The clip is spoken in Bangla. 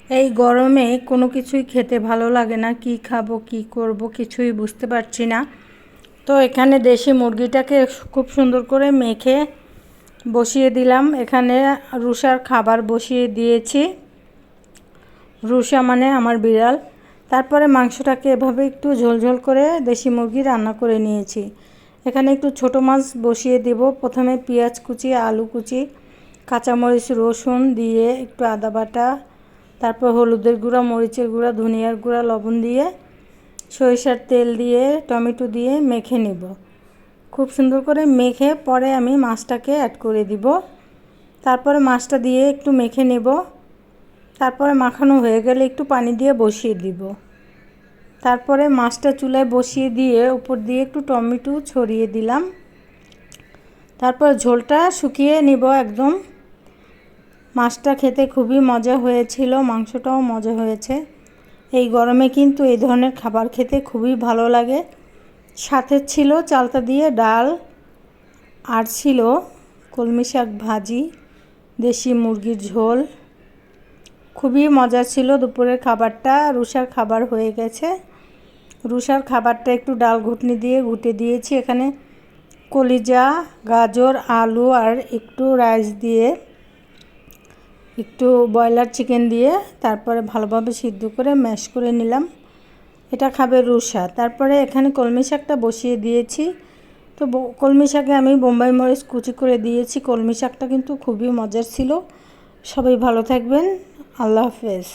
এই গরমে কোনো কিছুই খেতে ভালো লাগে না, কি খাবো কি করব কিছুই বুঝতে পারছি না। তো এখানে দেশি মুরগিটাকে খুব সুন্দর করে মেখে বসিয়ে দিলাম। এখানে রুষার খাবার বসিয়ে দিয়েছি। রুষা মানে আমার বিড়াল। তারপরে মাংসটাকে এভাবে একটু ঝোলঝোল করে দেশি মুরগি রান্না করে নিয়েছি। এখানে একটু ছোট মাছ বসিয়ে দেব। প্রথমে পেঁয়াজ কুচি, আলু কুচি, কাঁচামরিচ, রসুন দিয়ে একটু আদা বাটা, তারপর হলুদের গুঁড়া, মরিচের গুঁড়া, ধনিয়ার গুঁড়া, লবণ দিয়ে, সরিষার তেল দিয়ে, টমেটো দিয়ে মেখে নেব। খুব সুন্দর করে মেখে পরে আমি মাছটাকে অ্যাড করে দিব। তারপরে মাছটা দিয়ে একটু মেখে নেব। তারপরে মাখানো হয়ে গেলে একটু পানি দিয়ে বসিয়ে দিব। তারপরে মাছটা চুলায় বসিয়ে দিয়ে উপর দিয়ে একটু টমেটো ছড়িয়ে দিলাম। তারপর ঝোলটা শুকিয়ে নিব একদম। মাছটা খেতে খুবই মজা হয়েছিল, মাংসটাও মজা হয়েছে। এই গরমে কিন্তু এই ধরনের খাবার খেতে খুবই ভালো লাগে। সাথে ছিল চালতা দিয়ে ডাল, আর ছিল কলমি শাক ভাজি, দেশি মুরগির ঝোল। খুবই মজা ছিল দুপুরের খাবারটা। রুষার খাবার হয়ে গেছে। রুষার খাবারটা একটু ডাল ঘুটনি দিয়ে ঘুটে দিয়েছি। এখানে কলিজা, গাজর, আলু আর একটু রাইস দিয়ে, একটু ব্রয়লার চিকেন দিয়ে তারপরে ভালোভাবে সিদ্ধ করে ম্যাশ করে নিলাম। এটা খাবে রুষা। তারপরে এখানে কলমি শাকটা বসিয়ে দিয়েছি। তো কলমি শাকে আমি বোম্বাই মরিচ কুচি করে দিয়েছি। কলমি শাকটা কিন্তু খুবই মজার ছিল। সবাই ভালো থাকবেন। আল্লাহ হাফেজ।